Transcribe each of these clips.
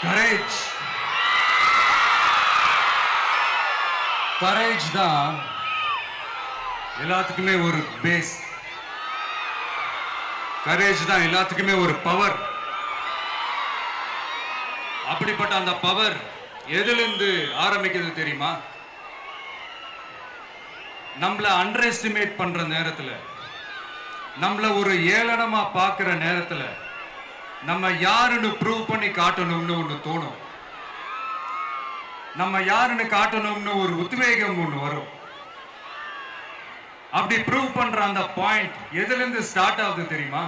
Courage courage தான் எல்லாத்துக்குமே ஒரு பேஸ். கரேஜ் தான் எல்லாத்துக்குமே ஒரு பவர். அப்படிப்பட்ட அந்த பவர் எதிலிருந்து ஆரம்பிக்கிறது தெரியுமா? நம்மள அண்டர் எஸ்டிமேட் பண்ற நேரத்துல, நம்மள ஒரு ஏளனமா பார்க்கிற நேரத்துல, நம்ம யாருன்னு ப்ரூவ் பண்ணி காட்டணும்னு ஒண்ணு தோணும். நம்ம யாருன்னு காட்டணும்னு ஒரு உத்வேகம் ஒண்ணு வரும். அப்படி ப்ரூவ் பண்ற அந்த பாயிண்ட் எதுல இருந்து ஸ்டார்ட் ஆகுது தெரியுமா?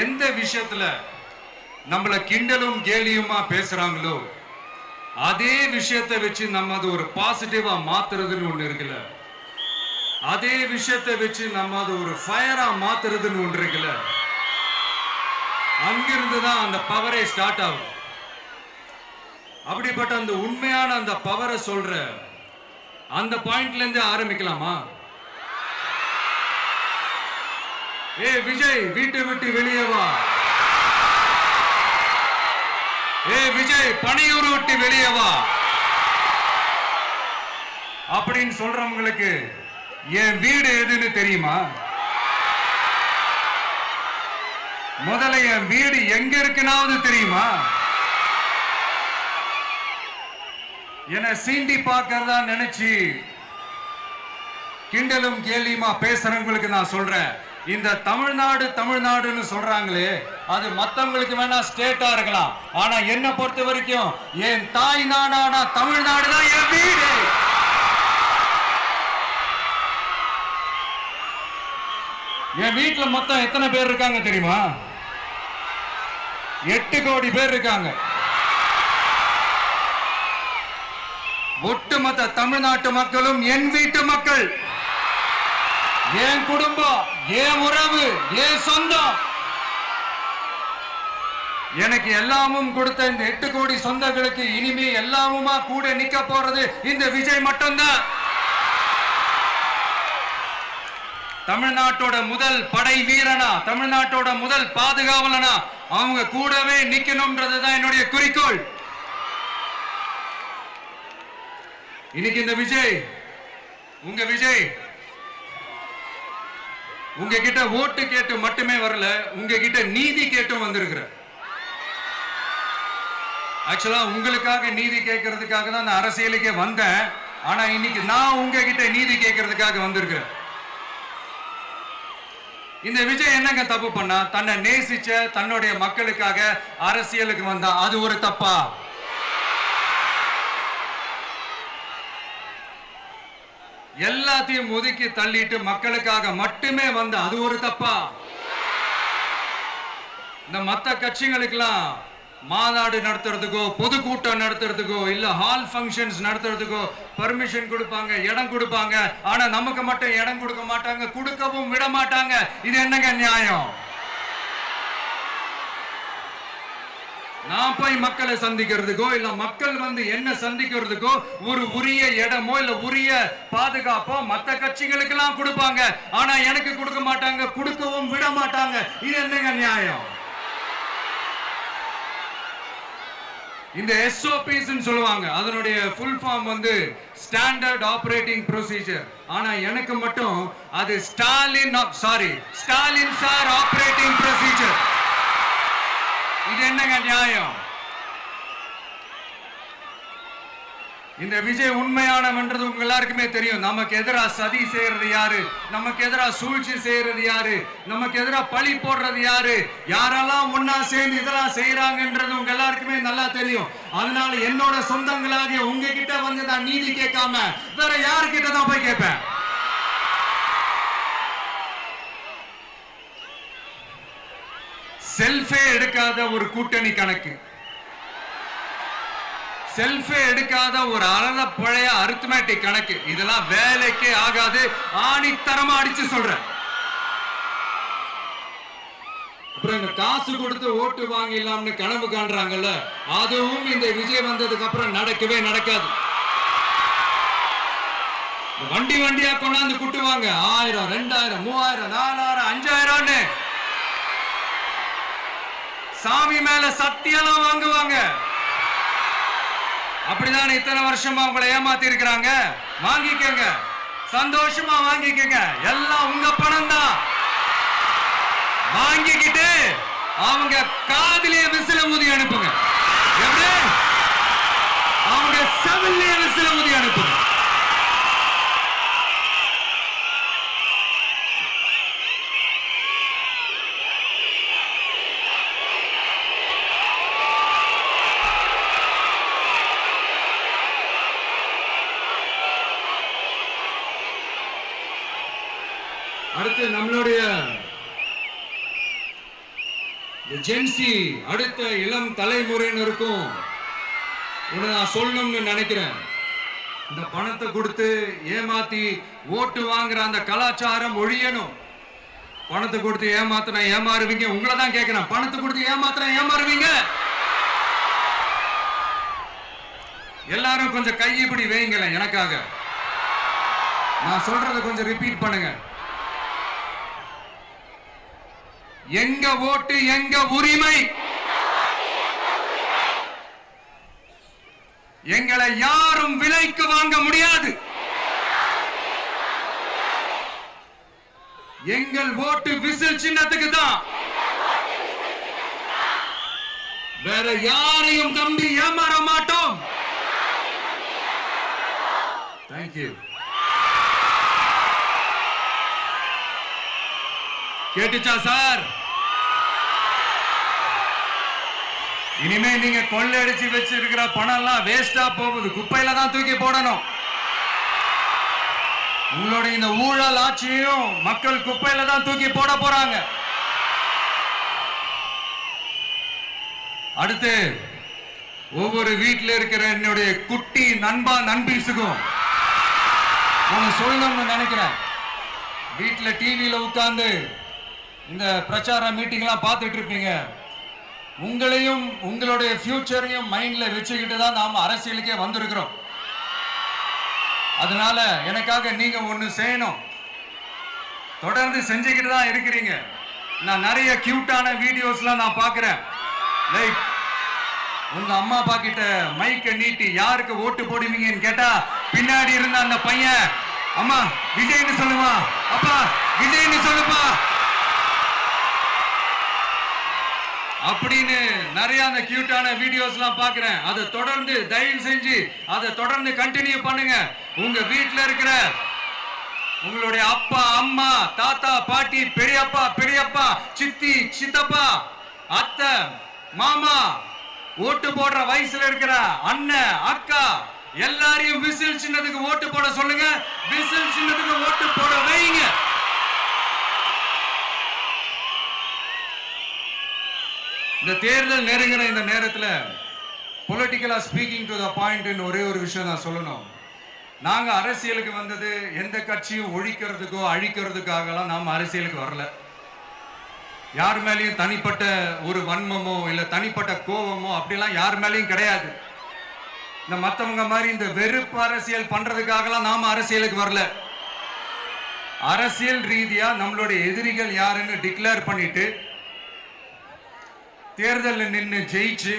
எந்த விஷயத்துல நம்மள கிண்டலும் கேலியுமா பேசுறாங்களோ அதே விஷயத்தை வச்சு நம்ம அது ஒரு பாசிட்டிவா மாத்துறதுன்னு ஒண்ணு இருக்குல்ல, அதே விஷயத்தை வச்சு நம்ம அது ஒரு ஃபயரா மாத்துறதுன்னு ஒன்று இருக்குல்ல, அங்கிருந்து தான் அந்த பவரே ஸ்டார்ட் ஆகும். அப்படிப்பட்ட அந்த உண்மையான அந்த பவரை சொல்ற அந்த பாயிண்ட்ல இருந்து ஆரம்பிக்கலாமா? ஏ விஜய், வீட்டை விட்டு வெளியே வா. ஏ விஜய், பணியூர் விட்டு வெளியே வா அப்படின்னு சொல்றவங்களுக்கு என் வீடு எதுன்னு தெரியுமா? முதல்ல என் வீடு எங்க இருக்குனாவது தெரியுமா? என சீண்டி பார்க்கறதா நினைச்சு கிண்டலும் கேலியுமா பேசுறவங்களுக்கு நான் சொல்றேன், இந்த தமிழ்நாடுன்னு சொல்றாங்களே, அது மத்தவங்களுக்கு வேணா ஸ்டேட்டா இருக்கலாம். ஆனா என்ன பொறுத்த வரைக்கும் என் தாய் நாடான தமிழ்நாடு தான் என் வீடு. என் வீட்டுல மொத்தம் எத்தனை பேர் இருக்காங்க தெரியுமா? 8 கோடி பேர் இருக்காங்க. ஒட்டுமொத்த தமிழ்நாட்டு மக்களும் என் வீட்டு மக்கள், என் குடும்பம், என் உறவு, என் சொந்தம். எனக்கு எல்லாமும் கொடுத்த இந்த 8 கோடி சொந்தங்களுக்கு இனிமே எல்லாமுமா கூட நிக்க போறது இந்த விஜய் மட்டும்தான். தமிழ்நாட்டோட முதல் படை வீரனா, தமிழ்நாட்டோட முதல் பாதுகாவலனா அவங்க கூடவே நிக்கணும்ன்றதுதான் என்னுடைய குறிக்கோள். இன்னைக்கு இந்த விஜய், உங்க விஜய் உங்ககிட்ட ஓட்டு கேட்டு மட்டுமே வரல, உங்ககிட்ட நீதி கேட்டும் வந்திருக்கிற. ஆக்சுவலா உங்களுக்காக நீதி கேட்கறதுக்காக தான் நான் அரசியலுக்கே வந்தேன். ஆனா இன்னைக்கு நான் உங்ககிட்ட நீதி கேட்கறதுக்காக வந்திருக்கிறேன். இந்த விஜய் என்னங்க தப்பு பண்ணா? தன்னை நேசிச்ச தன்னுடைய மக்களுக்காக அரசியலுக்கு வந்தா அது ஒரு தப்பா? எல்லாத்தையும் ஒதுக்கி தள்ளிட்டு மக்களுக்காக மட்டுமே வந்த அது ஒரு தப்பா? இந்த மத்த கட்சிகளுக்கெல்லாம் மாநாடு நடத்துறதுக்கோ, பொதுக்கூட்டம் நடத்துறதுக்கோ, இல்ல ஹால் ஃபங்க்ஷன்ஸ் நடத்துறதுக்கோ பர்மிஷன் கொடுப்பாங்க, இடம் கொடுப்பாங்க. ஆனா நமக்கு மட்டும் இடம் கொடுக்க மாட்டாங்க, கொடுக்கவும் விட மாட்டாங்க. இது என்னங்க நியாயம்? நான் போய் மக்களை சந்திக்கிறதுக்கோ இல்ல மக்கள் வந்து என்ன சந்திக்கிறதுக்கோ ஒரு உரிய இடமோ இல்ல உரிய பாதுகாப்போ மத்த கட்சிகளுக்கு எல்லாம் கொடுப்பாங்க. ஆனா எனக்கு கொடுக்க மாட்டாங்க, கொடுக்கவும் விட மாட்டாங்க. இது என்னங்க நியாயம்? இந்த SOPs சொல்லுவாங்க, அதனுடைய ஃபுல் ஃபார்ம் வந்து ஸ்டாண்டர்ட் ஆபரேட்டிங் ப்ரொசீஜர். ஆனா எனக்கு மட்டும் அது ஸ்டாலின் சார் ஆபரேட்டிங் ப்ரொசீஜர். இது என்னங்க நியாயம்? இந்த விஜய் உண்மையானவன்றது உங்க எல்லாருக்குமே தெரியும். நமக்கு எதிராக சதி செய்யறது யாரு, நமக்கு எதிராக சூழ்ச்சி செய்யறது யாரு, நமக்கு எதிராக பழி போடுறது யாரு, யாரெல்லாம் ஒன்னா சேர்ந்து இதெல்லாம் செய்யறாங்கன்றது உங்க எல்லாருக்குமே நல்லா தெரியும். அதனால என்னோட சொந்தங்களாகிய உங்ககிட்ட வந்து நான் நீதி கேட்காம வேற யாருக்கிட்ட தான் போய் கேட்பேன்? செல்ஃபே எடுக்காத ஒரு கூட்டணி கணக்கு, செல்ஃபே எடுக்காத ஒரு அறத பழைய அரித்மேட்டிக் கணக்கு, இதெல்லாம் வேலைக்கே ஆகாது. ஆணித்தரமா அடிச்சு சொல்றேன். அப்புறம் இந்த காசு கொடுத்து ஓட்டு வாங்கிடலாம்னு கனவு காண்றாங்கல்ல, அதுவும் இந்த விஜய் வந்ததுக்கு அப்புறம் நடக்கவே நடக்காது. வண்டி வண்டியா கொண்டாந்து கூட்டுவாங்க. 1000, 2000, 3000, 4000, 5000. சாமி மேல சத்தியெல்லாம் வாங்குவாங்க. அப்படிதான் இத்தனை வருஷமா உங்களை ஏமாத்தி இருக்கிறாங்க. வாங்கிக்கங்க, சந்தோஷமா வாங்கிக்கங்க. எல்லாம் உங்க பணம் தான். வாங்கிக்கிட்டு அவங்க காதிலேயே விசில ஊதி அனுப்புங்க. எப்படி? அவங்க செவிலே விசில ஊதி அனுப்புங்க. அடுத்து நம்மளுடைய ஜென்சி அடுத்த இளம் தலைமுறையினருக்கும் நான் சொல்லணும்னு நினைக்கிறேன். இந்த பணத்தை கொடுத்து ஏமாத்தி ஓட்டு வாங்குற அந்த கலாச்சாரம் ஒழியணும். பணத்தை கொடுத்து ஏமாத்தினா ஏமாறுவீங்க. உங்களை தான் கேட்கிறேன், பணத்தை கொடுத்து ஏமாத்தினா ஏமாறுவீங்க? எல்லாரும் கொஞ்சம் கை இப்படி வைங்களேன் எனக்காக. நான் சொல்றதை கொஞ்சம் ரிப்பீட் பண்ணுங்க. எங்க ஓட்டு எங்க உரிமை. எங்களை யாரும் விலைக்கு வாங்க முடியாது. எங்கள் ஓட்டு விசில் சின்னத்துக்கு தான். வேற யாரையும் நம்பி ஏமாற மாட்டோம். தேங்க்யூ. கேட்டுச்சா சார்? இனிமே நீங்க கொள்ளையடிச்சு வச்சிருக்கிற பணம் எல்லாம் வேஸ்டா போகுது. குப்பையில தான் தூக்கி போடணும். உங்களுடைய இந்த ஊழல் ஆட்சியும் மக்கள் குப்பையில தான் தூக்கி போட போறாங்க. அடுத்து ஒவ்வொரு வீட்டில் இருக்கிற என்னுடைய குட்டி நண்பா நண்பீஸுக்கும் நான் சொல்லணும்னு நினைக்கிறேன். வீட்டில் டிவியில உட்கார்ந்து இந்த பிரச்சார மீட்டிங் எல்லாம் பார்த்துட்டு இருப்பீங்க. உங்களையும் உங்களுடைய ஃபியூச்சரையும் மைண்ட்ல வச்சுக்கிட்டு தான் நாம அரசியலுக்கே வந்திருக்கிறோம். அதனால எனக்காக நீங்க ஒண்ணு செய்யணும். தொடர்ந்து செஞ்சுக்கிட்டு தான் இருக்கிறீங்க. நான் நிறைய கியூட்டான வீடியோஸ்லாம் நான் பார்க்கிறேன். லைக் உங்க அம்மா அப்பா கிட்ட மைக்க நீட்டி யாருக்கு ஓட்டு போடுவீங்கன்னு கேட்டா பின்னாடி இருந்த அந்த பையன், அம்மா விஜய்னு சொல்லுமா, அப்பா விஜய்னு சொல்லுப்பா அப்படின்னு நிறைய அந்த கியூட்டான வீடியோஸ்லாம் பார்க்கிறேன். அதை தொடர்ந்து தயவு செஞ்சு அதை தொடர்ந்து கண்டினியூ பண்ணுங்க. உங்க வீட்டில் இருக்கிற உங்களுடைய அப்பா அம்மா தாத்தா பாட்டி பெரியப்பா பெரியப்பா சித்தி சித்தப்பா அத்தை மாமா ஓட்டு போடுற வயசுல இருக்கிற அண்ணன் அக்கா எல்லாரையும் விசில் சின்னத்துக்கு ஓட்டு போட சொல்லுங்க. விசில் சின்னத்துக்கு ஓட்டு போட வைங்க. இந்த தேர்தல் நெருங்கிற இந்த நேரத்தில் பொலிட்டிக்கலா ஸ்பீக்கிங் டு த பாயிண்ட் ஒரே ஒரு விஷயம் நான் சொல்லணும். நாங்க அரசியலுக்கு வந்தது எந்த கட்சியும் ஒழிக்கிறதுக்கோ அழிக்கிறதுக்காகலாம் நாம அரசியலுக்கு வரல. யார் மேலேயும் தனிப்பட்ட ஒரு வன்மமோ இல்ல தனிப்பட்ட கோபமோ அப்படிலாம் யார் மேலேயும் கிடையாது. இந்த மத்தவங்க மாதிரி இந்த வெறுப்பு அரசியல் பண்றதுக்காகலாம் நாம அரசியலுக்கு வரல. அரசியல் ரீதியா நம்மளுடைய எதிரிகள் யாருன்னு டிக்ளேர் பண்ணிட்டு தேர்தலில் நின்று ஜெயிச்சு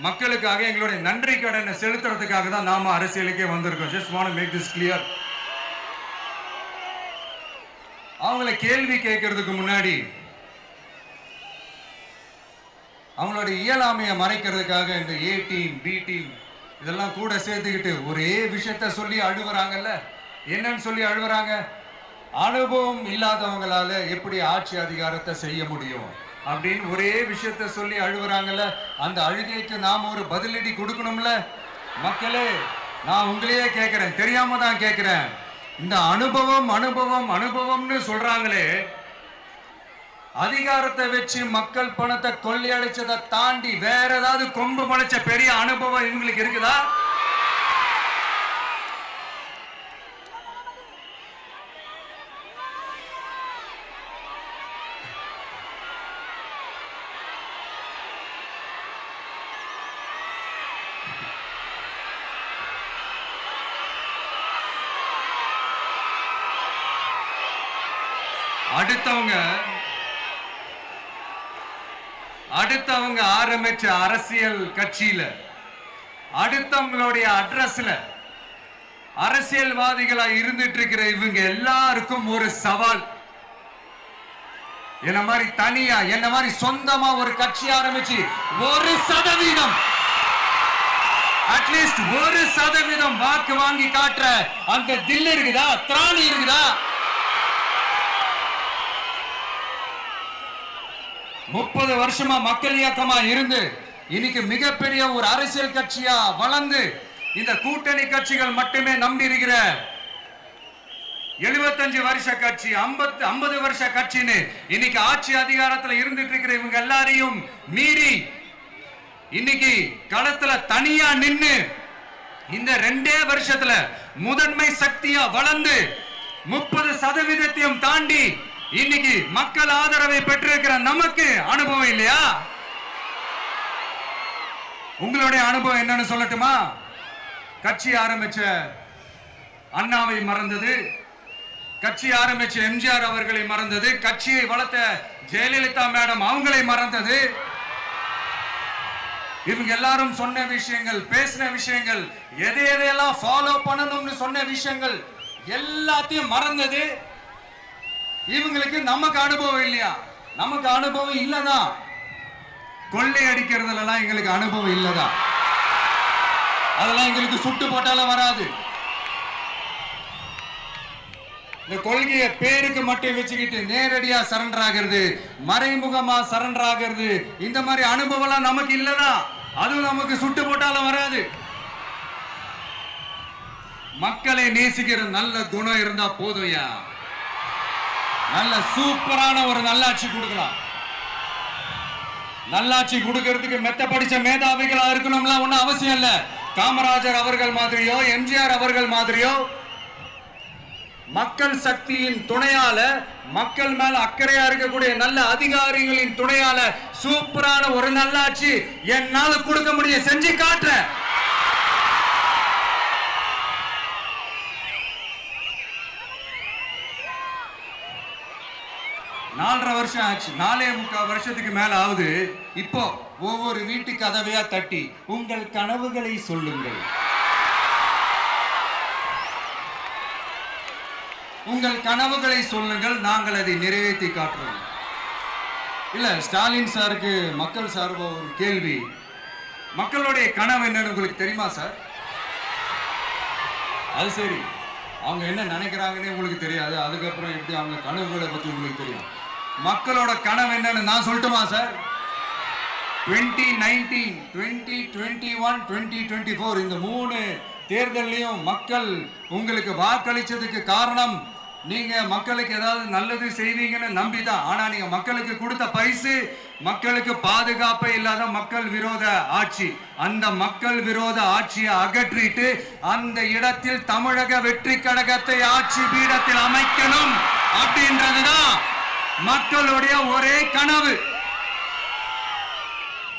மக்களுக்காக எங்களுடைய நன்றி கடனை செலுத்துறதுக்காக தான் நாம அரசியலுக்கே வந்திருக்கோம். Just want to make this clear. அவங்களை கேள்வி கேட்கறதுக்கு முன்னாடி அவங்களுடைய இயலாமையை மறைக்கிறதுக்காக இந்த ஏ டீம் பி டீம் இதெல்லாம் கூட சேர்த்துக்கிட்டு ஒரே விஷயத்த சொல்லி அழுவுறாங்கல்ல. என்னன்னு சொல்லி அழுவுறாங்க? அனுபவம் இல்லாதவங்களால எப்படி ஆட்சி அதிகாரத்தை செய்ய முடியும் அப்படின்னு ஒரே விஷயத்த சொல்லி அழுவுறாங்கல்ல. அந்த அழுகைக்கு நாம ஒரு பதிலடி கொடுக்கணும்ல. மக்களே, நான் உங்களையே கேட்கிறேன், தெரியாம தான் கேட்கிறேன். இந்த அனுபவம் அனுபவம் அனுபவம்னு சொல்றாங்களே, அதிகாரத்தை வச்சு மக்கள் பணத்தை கொள்ளையடிச்சதை தாண்டி வேற ஏதாவது கொம்பு முளைச்ச பெரிய அனுபவம் இவங்களுக்கு இருக்குதா? அடுத்தவங்க ஆரம்பிச்ச அரசியல் கட்சியில, அடுத்தவங்களுடைய அட்ரஸ்ல அரசியல்வாதிகளா இருந்துட்டு இருக்கிற இவங்க எல்லாருக்கும் ஒரு சவால். என்ன மாதிரி தனியா, என்ன மாதிரி சொந்தமா ஒரு கட்சி ஆரம்பிச்சு 1% அட்லீஸ்ட் 1% வாக்கு வாங்கி காட்டுற அந்த தில் இருக்குதா, திராணி இருக்குதா? 30 வருஷமா மக்கள் இயக்கமா இருந்து இன்னைக்கு மிகப்பெரிய ஒரு அரசியல் கட்சியா வளர்ந்து இந்த கூட்டணி கட்சிகள் மட்டுமே நம்பி இருக்கிற 75 வருஷ கட்சி, 50 வருஷ கட்சின்னு இன்னைக்கு ஆட்சி அதிகாரத்தில் இருந்துட்டு இருக்கிற இவங்க எல்லாரையும் மீறி இன்னைக்கு களத்துல தனியா நின்னு இந்த 2 வருஷத்துல முதன்மை சக்தியா வளர்ந்து 30% தாண்டி இன்னைக்கு மக்கள் ஆதரவை பெற்றிருக்கிற நமக்கு அனுபவம் இல்லையா? உங்களுடைய அனுபவம் என்னன்னு சொல்லட்டுமா? கட்சி ஆரம்பிச்ச அண்ணாவை மறந்தது, கட்சி ஆரம்பிச்ச எம்ஜிஆர் அவர்களை மறந்தது, கட்சியை வளர்த்த ஜெயலலிதா மேடம் அவங்களை மறந்தது. இவங்க எல்லாரும் சொன்ன விஷயங்கள், பேசின விஷயங்கள், எதையெல்லாம் ஃபாலோ பண்ணணும்னு சொன்ன விஷயங்கள் எல்லாத்தையும் மறந்தது. இவங்களுக்கு நமக்கு அனுபவம் இல்லையா? நமக்கு அனுபவம் இல்லதான். கொள்ளை அடிக்கிறதுல எங்களுக்கு அனுபவம் இல்லதான். அதெல்லாம் எங்களுக்கு சுட்டு போட்டால வராது. இந்த கொள்கையை பேருக்கு மட்டும் வச்சுக்கிட்டு நேரடியா சரண்டர் ஆகிறது, மறைமுகமா சரண்டர் ஆகிறது, இந்த மாதிரி அனுபவம் நமக்கு இல்லதான். அதுவும் நமக்கு சுட்டு போட்டாலும் வராது. மக்களை நேசிக்கிற நல்ல குணம் இருந்தா போதும்யா, நல்ல சூப்பரான ஒரு நல்லாட்சி கொடுக்கலாம். நல்லாட்சி கொடுக்கிறதுக்கு மெத்த படிச்ச மேதாவிகளா இருக்கணும்ல ஒன்னும் அவசியம் இல்ல. காமராஜர் அவர்கள் மாதிரியோ, எம்ஜிஆர் அவர்கள் மாதிரியோ மக்கள் சக்தியின் துணையால, மக்கள் மேல அக்கறையா இருக்கக்கூடிய நல்ல அதிகாரிகளின் துணையால சூப்பரான ஒரு நல்லாட்சி என்னால கொடுக்க முடியும், செஞ்சு காட்டுறேன். நாலரை வருஷம் ஆச்சு, 4.25 வருஷத்துக்கு மேல ஆகுது. இப்போ ஒவ்வொரு வீட்டு கதவையா தட்டி உங்கள் கனவுகளை சொல்லுங்கள், உங்கள் கனவுகளை சொல்லுங்கள், நாங்கள் அதை நிறைவேற்றி காட்டுறோம். இல்ல, ஸ்டாலின் சாருக்கு மக்கள் சார்பா ஒரு கேள்வி. மக்களுடைய கனவு என்னன்னு உங்களுக்கு தெரியுமா சார்? அது சரி, அவங்க என்ன நினைக்கிறாங்கன்னு உங்களுக்கு தெரியாது, அதுக்கப்புறம் எப்படி அவங்க கனவுகளை பத்தி உங்களுக்கு தெரியும். மக்களோட கனவு என்னன்னு நான் சொல்லட்டுமா சார்? 2019, 2021, 2024 இந்த 3 தேர்தலையும் மக்கள் உங்களுக்கு வாக்களிச்சதுக்கு காரணம் நீங்க மக்களுக்கு ஏதாவது நல்லது செய்வீங்கன்னு நம்பிதான். ஆனா நீங்க மக்களுக்கு கொடுத்த பரிசு மக்களுக்கு பாதுகாப்பே இல்லாத மக்கள் விரோத ஆட்சி. அந்த மக்கள் விரோத ஆட்சியை அகற்றிட்டு அந்த இடத்தில் தமிழக வெற்றி கழகத்தை ஆட்சி பீடத்தில் அமைக்கணும் அப்படின்றதுதான் மக்களுடைய ஒரே கனவு.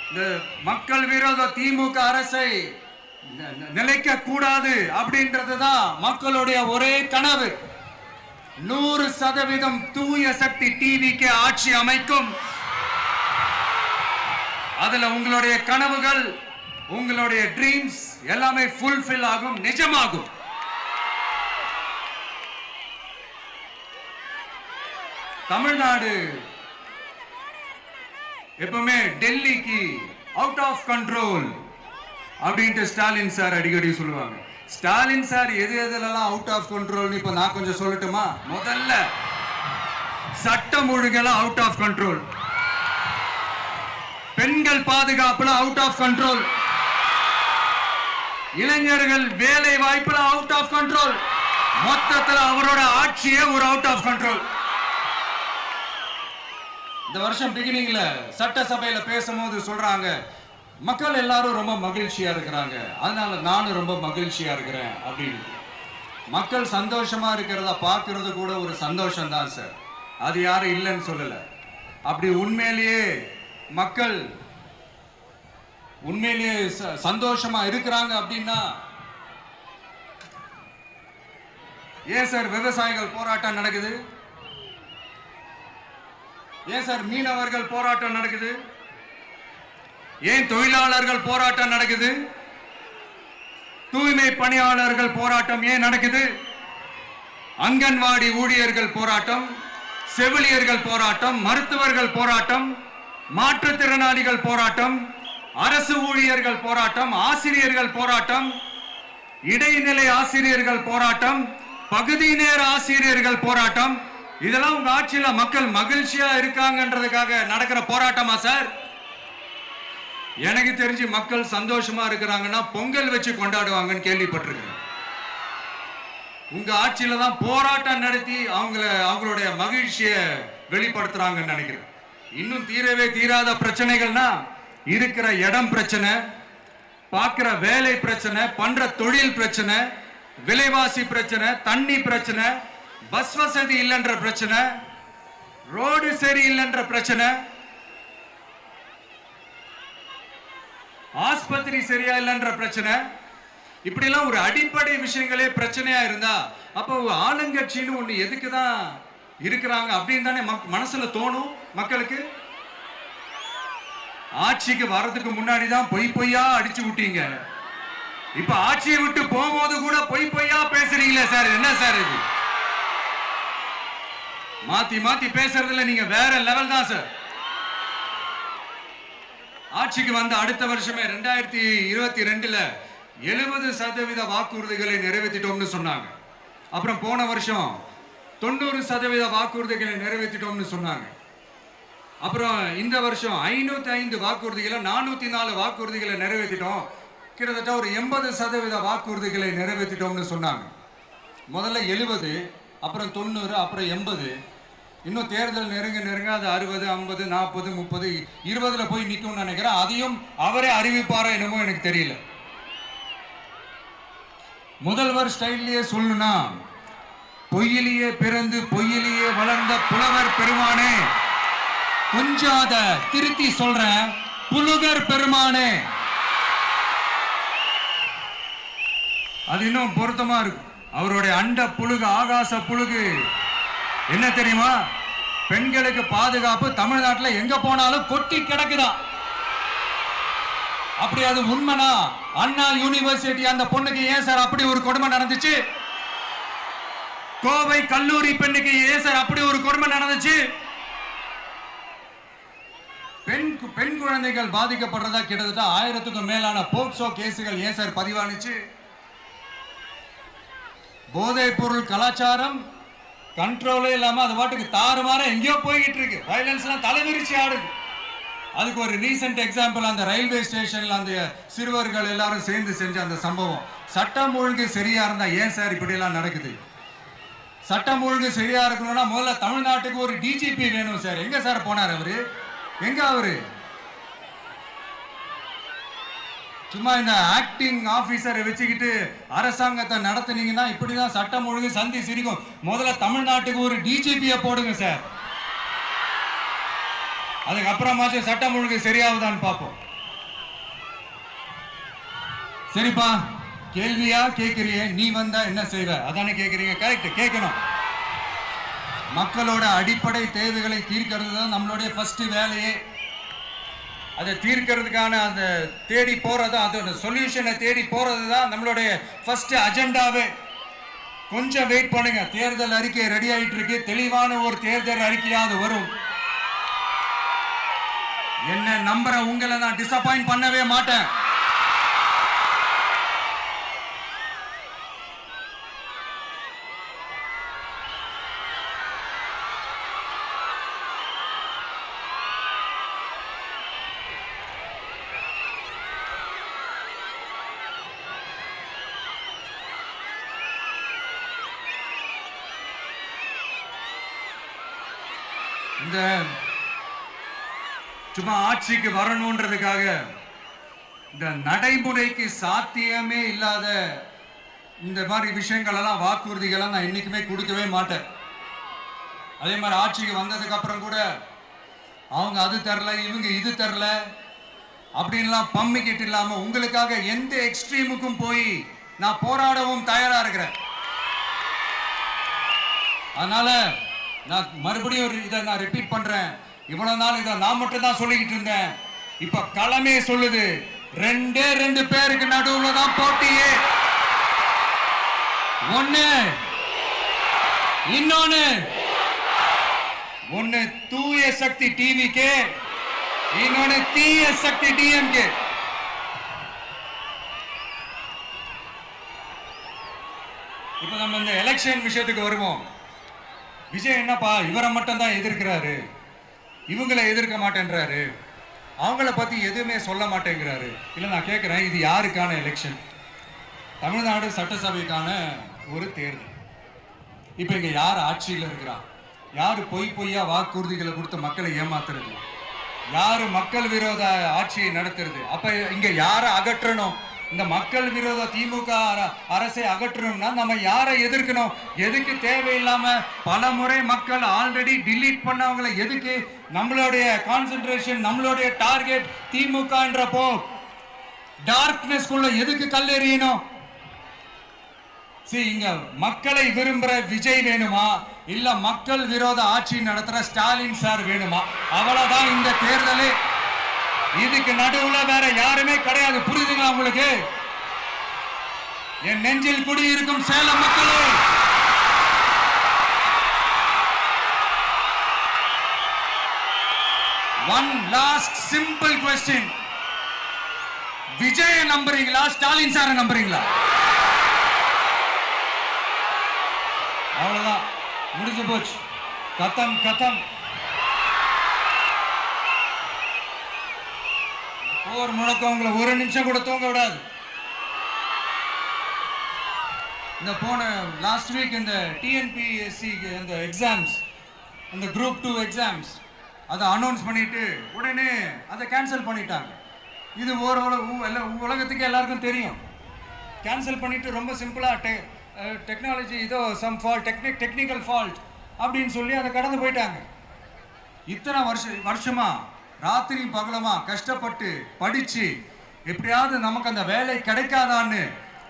இந்த மக்கள் விரோத திமுக அரசை நிலைக்க கூடாது அப்படின்றதுதான் மக்களுடைய ஒரே கனவு. 100% தூய சக்தி டிவிக்கு ஆட்சி அமைக்கும். அதுல உங்களுடைய கனவுகள், உங்களுடைய ட்ரீம்ஸ் எல்லாமே ஃபுல்ஃபில் ஆகும், நிஜமாகும். தமிழ்நாடு எப்பவுமே டெல்லிக்கு அவுட் ஆஃப் கண்ட்ரோல் அப்படின்ட்டு ஸ்டாலின் சார் அடிக்கடி சொல்லுவாங்க. ஸ்டாலின் சார் எதெல்லாம் அவுட் ஆஃப் கண்ட்ரோல் இப்ப நான் கொஞ்சம் சொல்லட்டுமா? முதல்ல சட்டம் ஒழுங்கெல்லாம் அவுட் ஆஃப் கண்ட்ரோல், பெண்கள் பாதுகாப்புல அவுட் ஆஃப் கண்ட்ரோல், இளைஞர்கள் வேலை வாய்ப்புல அவுட் ஆஃப் கண்ட்ரோல், மொத்தத்தில் அவரோட ஆட்சியே ஒரு அவுட் ஆஃப் கண்ட்ரோல். இந்த வருஷம் பிகினிங்ல சட்டசபையில பேசும்போது சொல்றாங்க, மக்கள் எல்லாரும் ரொம்ப மகிழ்ச்சியா இருக்கிறாங்க, அதனால நானும் ரொம்ப மகிழ்ச்சியா இருக்கிறேன் அப்படின்னு. மக்கள் சந்தோஷமா இருக்கிறத பார்க்கறது கூட ஒரு சந்தோஷம் தான் சார், அது யாரும் இல்லைன்னு சொல்லல. அப்படி உண்மையிலேயே மக்கள் உண்மையிலேயே சந்தோஷமா இருக்கிறாங்க அப்படின்னா ஏன் சார் விவசாயிகள் போராட்டம் நடக்குது? ஏன் சார் மீனவர்கள் போராட்டம் நடக்குது? ஏன் தொழிலாளர்கள் போராட்டம் நடக்குது? தூய்மை பணியாளர்கள் போராட்டம் ஏன் நடக்குது? அங்கன்வாடி ஊழியர்கள் போராட்டம், செவிலியர்கள் போராட்டம், மருத்துவர்கள் போராட்டம், மாற்றுத்திறனாளிகள் போராட்டம், அரசு ஊழியர்கள் போராட்டம், ஆசிரியர்கள் போராட்டம், இடைநிலை ஆசிரியர்கள் போராட்டம், பகுதி நேர ஆசிரியர்கள் போராட்டம். இதெல்லாம் உங்க ஆட்சியில மக்கள் மகிழ்ச்சியா இருக்காங்கன்றதுக்காக நடக்கிற போராட்டமா சார்? எனக்கு தெரிஞ்சு மக்கள் சந்தோஷமா இருக்கிறாங்கன்னா பொங்கல் வச்சு கொண்டாடுவாங்கன்னு கேள்விப்பட்டிருக்கிறேன். உங்க ஆட்சியில தான் போராட்டம் நடத்தி அவங்களுடைய மகிழ்ச்சியை வெளிப்படுத்துறாங்கன்னு நினைக்கிறேன். இன்னும் தீரவே தீராத பிரச்சனைகள்னா இருக்கிற இடம் பிரச்சனை, பார்க்கிற வேலை பிரச்சனை, பண்ற தொழில் பிரச்சனை, விலைவாசி பிரச்சனை, தண்ணி பிரச்சனை, பஸ் வசதி இல்லைன்ற பிரச்சனை, ரோடு சரி இல்லைன்ற பிரச்சனை, ஆஸ்பத்திரி சரியா இல்லைன்ற பிரச்சனை. இப்படி எல்லாம் ஒரு அடிப்படை விஷயங்களே பிரச்சனையா இருந்தா அப்போ ஆளுங்கட்சின்னு ஒண்ணு எதுக்குதான் இருக்கிறாங்க அப்படின்னு தானே மனசுல தோணும் மக்களுக்கு. ஆட்சிக்கு வர்றதுக்கு முன்னாடி தான் பொய்யா அடிச்சு விட்டீங்க. இப்ப ஆட்சியை விட்டு போகும்போது கூட பொய்யா பேசுறீங்களே சார், என்ன சார் இது? மாத்தி மாத்தி பேசுறதுல நீங்க வேற லெவல் தான் சார். ஆட்சிக்கு வந்த அடுத்த வருஷமே 2022ல 70% வாக்குறுதிகளை நிறைவேற்றிட்டோம்னு சொன்னாங்க. அப்புறம் போன வருஷம் 90% வாக்குறுதிகளை நிறைவேற்றிட்டோம்னு சொன்னாங்க. அப்புறம் இந்த வருஷம் 505 வாக்குறுதிகளை 404 வாக்குறுதிகளை நிறைவேற்றிட்டோம். கிட்டத்தட்ட ஒரு 80% வாக்குறுதிகளை நிறைவேற்றிட்டோம்னு சொன்னாங்க. முதல்ல 70, அப்புறம் 90, அப்புறம் 80. இன்னும் தேர்தல் நெருங்க அது 60, 50, 40, 30, 20ல போய் நிற்கும்னு நினைக்கிறேன். அதையும் அவரே அறிவிப்பாரா என்னமோ எனக்கு தெரியல. முதல்வர் ஸ்டைல்லையே சொல்லணும்னா, பொய்யிலேயே பிறந்து பொய்யிலேயே வளர்ந்த புலவர் பெருமானே, கொஞ்சம் அத திருத்தி சொல்றேன், புலுகர் பெருமானே. அது இன்னும் பொருத்தமா இருக்கும். அவருடைய அண்ட புழுகு, ஆகாச புழுகு என்ன தெரியுமா? பெண்களுக்கு பாதுகாப்பு தமிழ்நாட்டில் எங்க போனாலும் கொட்டி கிடக்குதான். அப்படி அது உண்மைனா அண்ணா யூனிவர்சிட்டி அந்த பொண்ணுக்கு ஏன் சார் அப்படி ஒரு கொடுமை நடந்துச்சு? கோவை கல்லூரி பெண்ணுக்கு ஏன் சார் அப்படி ஒரு கொடுமை நடந்துச்சு? பெண் குழந்தைகள் பாதிக்கப்படுறதா கிட்டத்தட்ட 1000க்கும் மேலான போக்சோ கேசுகள் ஏன் சார் பதிவானுச்சு? போதைப் பொருள் கலாச்சாரம் கண்ட்ரோலே இல்லாம அது பாட்டுக்கு தாறுமாற எங்கேயோ போய்கிட்டு இருக்கு. வயலன்ஸ் எல்லாம் தலைவிரிச்சு ஆடுது. அதுக்கு ஒரு ரீசெண்ட் எக்ஸாம்பிள் அந்த ரயில்வே ஸ்டேஷன்ல அந்த சிறுவர்கள் எல்லாரும் சேர்ந்து செஞ்ச அந்த சம்பவம். சட்டம் ஒழுங்கு சரியா இருந்தா ஏன் சார் இப்படி எல்லாம் நடக்குது? சட்டம் ஒழுங்கு சரியா இருக்கணும்னா முதல்ல தமிழ்நாட்டுக்கு ஒரு டிஜிபி வேணும் சார். எங்க சார் போனார் அவரு? எங்க அவரு? சும்மா இந்த ஆக்டிங் ஆபீசரை வச்சுக்கிட்டு அரசாங்கத்தை நடத்துனீங்கன்னா இப்படிதான் சட்டம் ஒழுங்கு சந்தி சிரிக்கும். முதல்ல தமிழ்நாட்டுக்கு ஒரு டிஜிபியை போடுங்க சார். அதுக்கப்புறமாச்சும் சட்டம் ஒழுங்கு சரியாகுதான்னு பார்ப்போம். சரிப்பா, கேள்வியா கேட்கிறிய, நீ வந்தா என்ன செய்வ அதானே கேட்கறீங்க. கரெக்ட், கேட்கணும். மக்களோட அடிப்படை தேவைகளை தீர்க்கிறது தான் நம்மளுடைய ஃபர்ஸ்ட் வேலையே. அதை தீர்க்கிறதுக்கான அந்த தேடி போறது, அதோட சொல்யூஷனை தேடி போறது தான் நம்மளுடைய ஃபர்ஸ்ட் அஜெண்டாவே. கொஞ்சம் வெயிட் பண்ணுங்க, தேர்தல் அறிக்கை ரெடி ஆயிட்டு இருக்கு. தெளிவான ஒரு தேர்தல் அறிக்கையாவது வரும். என்ன நம்புற உங்களை நான் டிசப்பாயிண்ட் பண்ணவே மாட்டேன். இந்த சும்மா ஆட்சிக்கு வரணும்ன்றதுக்காக இந்த நடைமுறைக்கு சாத்தியமே இல்லாத இந்த மாதிரி விஷயங்கள் எல்லாம், வாக்குறுதிகளை நான் என்னைக்குமே கொடுக்கவே மாட்டேன். அதே மாதிரி ஆட்சிக்கு வந்ததுக்கு அப்புறம் கூட அவங்க அது தரல, இவங்க இது தரல அப்படின்லாம் பம்மிக்கிட்டு இல்லாம உங்களுக்காக எந்த எக்ஸ்ட்ரீமுக்கும் போய் நான் போராடவும் தயாரா இருக்கிறேன். அதனால நான் மறுபடியும் இதை நான் ரிப்பீட் பண்றேன். இவ்வளவு நாள் இதை நான் மட்டும் தான் சொல்லிக்கிட்டு இருந்தேன். இப்ப களமே சொல்லுது, ரெண்டே ரெண்டு பேருக்கு நடுவுல தான் போட்டியே. ஒண்ணு தூய சக்தி டிவிக்கு, இன்னொன்னு தீய சக்தி டிஎம்கே. இப்ப நம்ம இந்த எலெக்ஷன் விஷயத்துக்கு வருவோம். விஜய் என்னப்பா இவரை மட்டும் தான் எதிர்க்கிறாரு, இவங்களை எதிர்க்க மாட்டேன்றாரு, அவங்கள பத்தி எதுவுமே சொல்ல மாட்டேங்கிறாரு. இல்ல நான் கேட்கிறேன், இது யாருக்கான எலெக்ஷன்? தமிழ்நாடு சட்டசபைக்கான ஒரு தேர்தல். இப்ப இங்க யார் ஆட்சியில் இருக்கிறா? யாரு பொய்யா வாக்குறுதிகளை கொடுத்து மக்களை ஏமாத்துறது? யாரு மக்கள் விரோத ஆட்சியை நடத்துறது? அப்ப இங்க யாரை அகற்றணும்? இந்த மக்கள் விரோத திமுக அரசை அகற்றணும்னா நம்ம யாரை எதிர்க்கணும்? எதுக்கு தேவையில்லாம பல முறை மக்கள் ஆல்ரெடி டிலீட் பண்ணவங்களை எதுக்கு நம்மளுடைய கான்சென்ட்ரேஷன், நம்மளுடைய டார்கெட் திமுகன்றப்போ டார்க்னஸ் குள்ள எதுக்கு கல்லெறியணும்? இங்க மக்களை விரும்புற விஜய் வேணுமா, இல்ல மக்கள் விரோத ஆட்சி நடத்துற ஸ்டாலின் சார் வேணுமா? அவ்வளவுதான் இந்த தேர்தலே. இதுக்கு நடுவுல வேற யாருமே கிடையாது. புரியுதுங்களா உங்களுக்கு? என் நெஞ்சில் குடியிருக்கும் சேலம் மக்களே, one last simple question. Vijaya நம்புறீங்களா, ஸ்டாலின் சார நம்புறீங்களா? அவ்வளவுதான், முடிஞ்சு போச்சு. கதம் கதம். போர் முழக்கவங்களை ஒரு நிமிஷம் கூட தூங்க விடாது. இந்த போன லாஸ்ட் வீக் இந்த டிஎன்பிஎஸ்சி இந்த எக்ஸாம்ஸ், இந்த குரூப் 2 எக்ஸாம்ஸ் அதை அனௌன்ஸ் பண்ணிட்டு உடனே அதை கேன்சல் பண்ணிட்டாங்க. இது உலகத்துக்கு எல்லாருக்கும் தெரியும். கேன்சல் பண்ணிட்டு ரொம்ப சிம்பிளா டெக்னாலஜி இதோ சம் ஃபால்ட், டெக்னிக்கல் ஃபால்ட் அப்படின்னு சொல்லி அதை கடந்து போயிட்டாங்க. இத்தனை வருஷமா ராத்திரி பகலமா கஷ்டப்பட்டு படிச்சு எப்படியாவது நமக்கு அந்த வேலை கிடைக்காதான்னு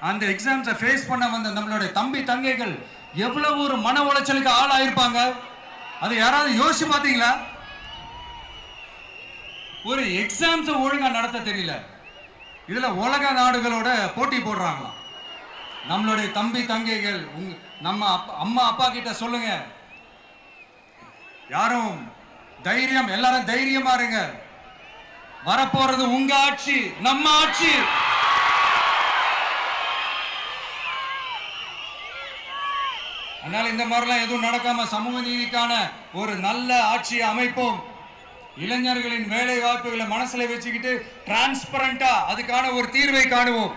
அந்த எக்ஸாம்ஸை ஃபேஸ் பண்ண வந்த நம்மளுடைய தம்பி தங்கைகள் எவ்வளவு ஒரு மன உளைச்சலுக்கு ஆளாயிருப்பாங்க. அதை யாராவது யோசிச்சு பார்த்தீங்களா? ஒரு எக்ஸாம்ஸை ஒழுங்கா நடத்த தெரியல, இதுல உலக நாடுகளோட போட்டி போடுறாங்களாம். நம்மளுடைய தம்பி தங்கைகள் நம்ம அம்மா அப்பா கிட்ட சொல்லுங்க, யாரும் தைரியம், எல்லாரும் தைரியமா இருங்க. வரப்போறது உங்க ஆட்சி, நம்ம ஆட்சி. அதனால இந்த மாதிரிலாம் எதுவும் நடக்காம சமூக நீதிக்கான ஒரு நல்ல ஆட்சியை அமைப்போம். இளைஞர்களின் வேலை வாய்ப்புகளை மனசுல வச்சுக்கிட்டு டிரான்ஸ்பரண்டா அதுக்கான ஒரு தீர்வை காணுவோம்.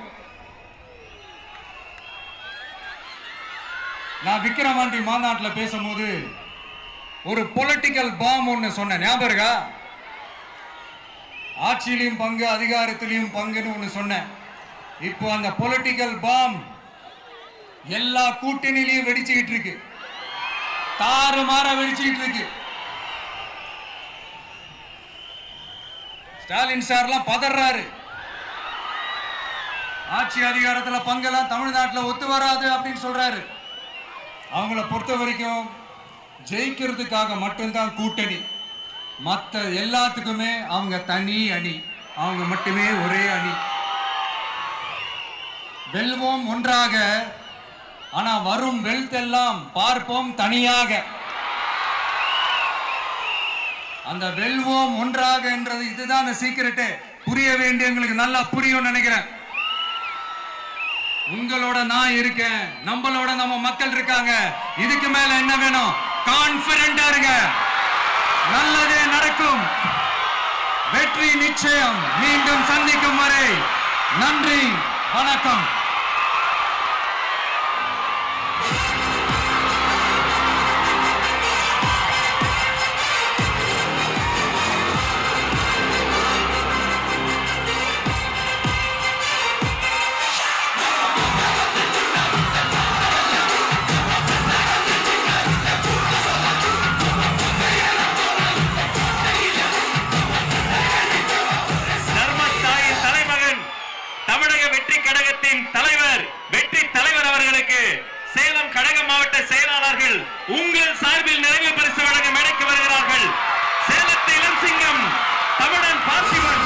நான் விக்கிரவாண்டி மாநாட்டில் பேசும்போது ஒரு பொலிட்டிக்கல் பாம் ஒன்னு சொன்ன ஞாபகம் இருக்கா? ஆட்சியிலையும் பங்கு, அதிகாரத்திலையும் பங்குன்னு ஒன்னு சொன்னேன். இப்போ அந்த பொலிட்டிக்கல் பாம் எல்லா கூட்டணியிலையும் வெடிச்சுக்கிட்டு இருக்கு, தாறுமாற வெடிச்சுக்கிட்டு இருக்கு. ஸ்டாலின் சார்லாம் பதறாரு. ஆட்சி அதிகாரத்துல பங்கெல்லாம் தமிழ்நாட்டில் ஒத்து வராது அப்படின்னு சொல்றாரு. அவங்கள பொறுத்த வரைக்கும் ஜெயிக்கிறதுக்காக மட்டும்தான் கூட்டணி, மற்ற எல்லாத்துக்குமே அவங்க தனி அணி, அவங்க மட்டுமே ஒரே அணி. வெல்வோம் ஒன்றாக, ஆனா வரும் வெல்த் எல்லாம் பார்ப்போம் தனியாக. அந்த வெல்வோம் ஒன்றாக என்றது இதுதான் அந்த சீக்கிரட்டே. புரிய வேண்டியவங்களுக்கு நல்லா புரியும் நினைக்கிறேன். உங்களோட நான் இருக்கேன், நம்மளோட நம்ம மக்கள் இருக்காங்க. இதுக்கு மேல என்ன வேணும்? கான்பிடென்டா இருங்க, நல்லதே நடக்கும், வெற்றி நிச்சயம். மீண்டும் சந்திக்கும் வரை நன்றி, வணக்கம். தலைவர் வெற்றி தலைவர் அவர்களுக்கு சேலம் கழக மாவட்ட செயலாளர்கள் உங்கள் சார்பில் நிறைவு பரிசு வழங்க மேடைக்கு வருகிறார்கள். சேலத்து இளம் சிங்கம் தமிழன் பார்த்திபன்.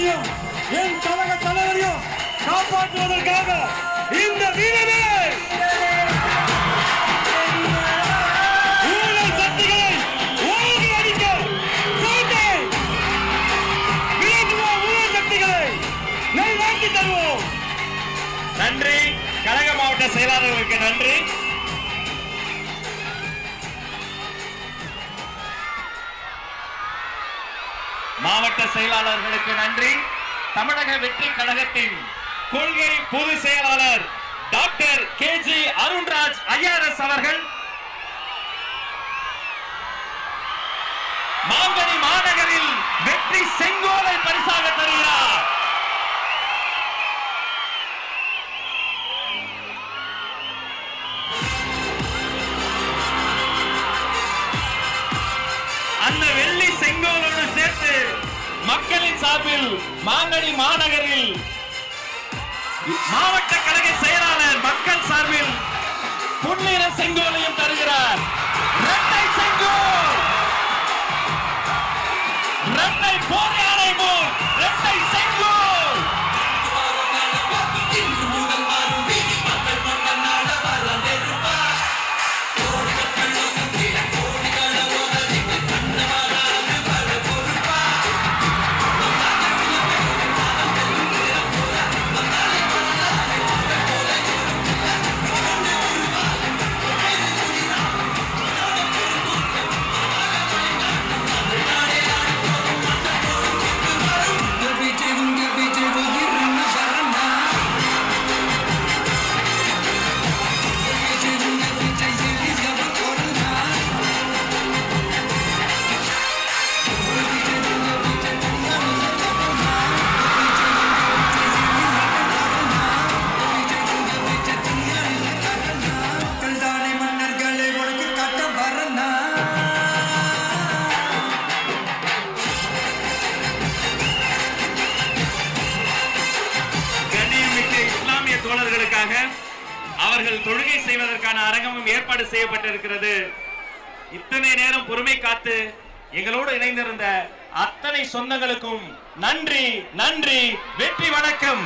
தலைவரையும் என் கழக தலைவரையும் காப்பாற்றுவதற்காக இந்த வீரமே ஊழல் சக்திகளை ஓங்கி அடிக்க கோட்டை விரட்டுவோம். ஊழல் சக்திகளை நல்வாக்கி தருவோம். நன்றி. கழக மாவட்ட செயலாளர்களுக்கு நன்றி. மாவட்ட செயலாளர்களுக்கு நன்றி. தமிழக வெற்றி கழகத்தின் கொள்கை பொதுச் செயலாளர் டாக்டர் கேஜி அருண்ராஜ் ஐஆர்எஸ் அவர்கள் மாங்கனி மாநகரில் வெற்றி செங்கோலை பரிசாக தருகிறார். அந்த வெள்ளி செங்கோலோடு சேர்த்து மக்களின் சார்பில் மாங்கனி மாநகரில் மாவட்ட கழக செயலாளர் மக்கள் சார்பில் பொன்னிற செங்கோலையும் தருகிறார். இரட்டை செங்கோல், இரட்டை போர் யானை போல் இரட்டை செங்கோல். தோழர்களுக்காக அவர்கள் தொழுகை செய்வதற்கான அரங்கமும் ஏற்பாடு செய்யப்பட்டிருக்கிறது. இத்தனை நேரம் பொறுமை காத்து எங்களோடு இணைந்திருந்த அத்தனை சொந்தங்களுக்கும் நன்றி. நன்றி. வெற்றி. வணக்கம்.